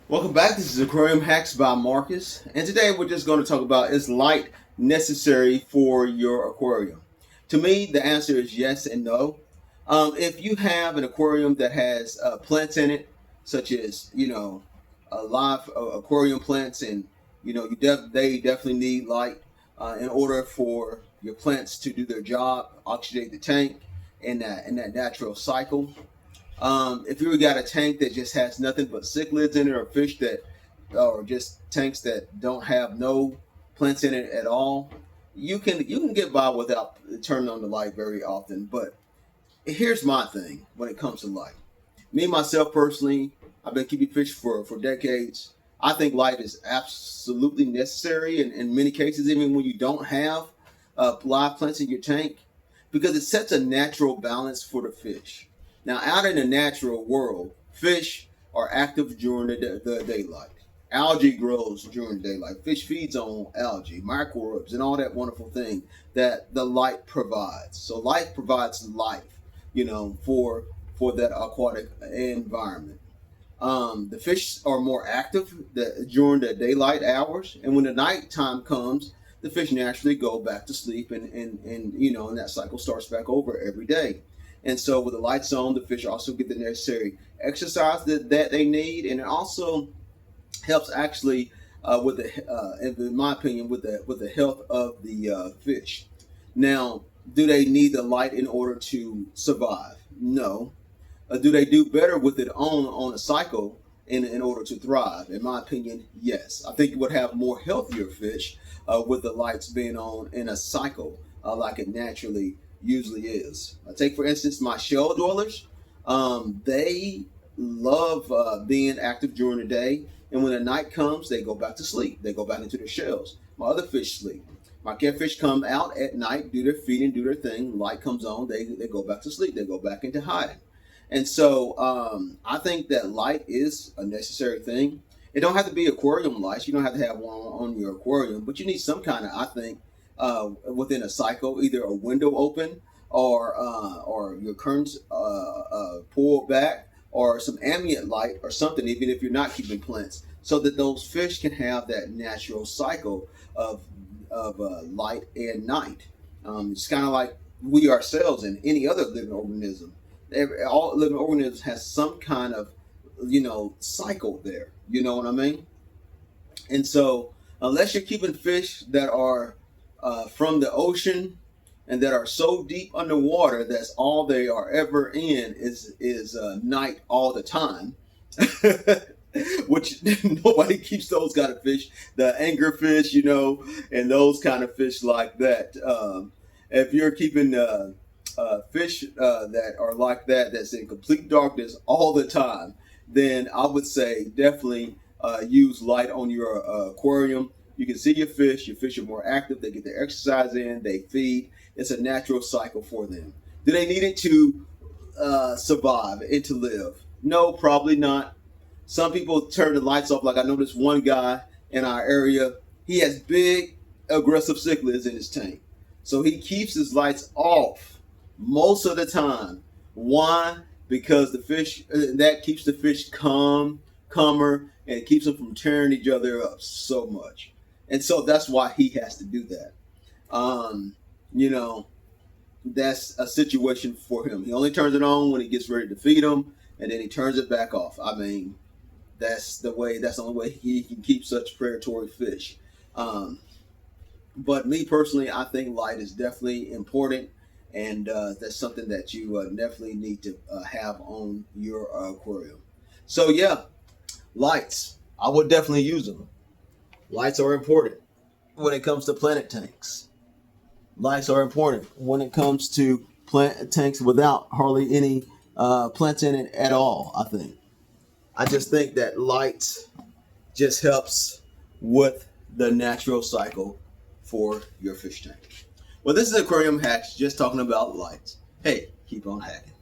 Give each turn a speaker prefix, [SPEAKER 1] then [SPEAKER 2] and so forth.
[SPEAKER 1] Welcome back. This is Aquarium Hacks by Marcus, and today we're just going to talk about, is light necessary for your aquarium? To me, the answer is yes and no. If you have an aquarium that has plants in it, such as live aquarium plants, and they definitely need light in order for your plants to do their job, oxygenate the tank in that natural cycle. If you got a tank that just has nothing but cichlids in it, or fish that, or just tanks that don't have no plants in it at all, you can get by without turning on the light very often. But here's my thing when it comes to light. Me myself personally, I've been keeping fish for decades. I think light is absolutely necessary in many cases, even when you don't have live plants in your tank, because it sets a natural balance for the fish. Now, out in the natural world, fish are active during the daylight. Algae grows during daylight. Fish feeds on algae, microbes, and all that wonderful thing that the light provides. So light provides life, for that aquatic environment. The fish are more active during the daylight hours, and when the nighttime comes, the fish naturally go back to sleep, and that cycle starts back over every day. And so, with the lights on, the fish also get the necessary exercise that they need, and it also helps actually in my opinion, with the health of the fish. Now, do they need the light in order to survive? No. Do they do better with it on a cycle in order to thrive? In my opinion, yes. I think you would have more healthier fish with the lights being on in a cycle like it naturally usually is. Take for instance my shell dwellers. They love being active during the day, and when the night comes, they go back to sleep. They go back into their shells. My other fish sleep. My catfish come out at night, do their feeding, do their thing. Light comes on, they go back to sleep. They go back into hiding. And so I think that light is a necessary thing. It don't have to be aquarium lights. You don't have to have one on your aquarium, but you need some kind of, I think, within a cycle, either a window open or your curtains pulled back, or some ambient light or something, even if you're not keeping plants, so that those fish can have that natural cycle of light and night. It's kind of like we ourselves and any other living organism. All living organisms has some kind of cycle there. You know what I mean? And so, unless you're keeping fish that are from the ocean and that are so deep underwater that's all they are ever in is night all the time, which nobody keeps those kind of fish, the anglerfish, and those kind of fish like that. If you're keeping fish that are like that, that's in complete darkness all the time, then I would say definitely use light on your aquarium. You can see your fish. Your fish are more active. They get their exercise in. They feed. It's a natural cycle for them. Do they need it to survive and to live? No, probably not. Some people turn the lights off. Like I know this one guy in our area. He has big, aggressive cichlids in his tank, so he keeps his lights off most of the time. Why? Because the fish that keeps the fish calmer, and it keeps them from tearing each other up so much. And so that's why he has to do that. Um, you know, that's a situation for him. He only turns it on when he gets ready to feed them, and then he turns it back off. I mean, that's the way. That's the only way he can keep such predatory fish. Um, but me personally, I think light is definitely important, and that's something that you definitely need to have on your aquarium. So yeah, lights. I would definitely use them. Lights are important when it comes to planet tanks. Lights are important when it comes to plant tanks without hardly any plants in it at all. I just think that lights just helps with the natural cycle for your fish tank. Well, this is Aquarium Hacks, just talking about lights. Hey, keep on hacking.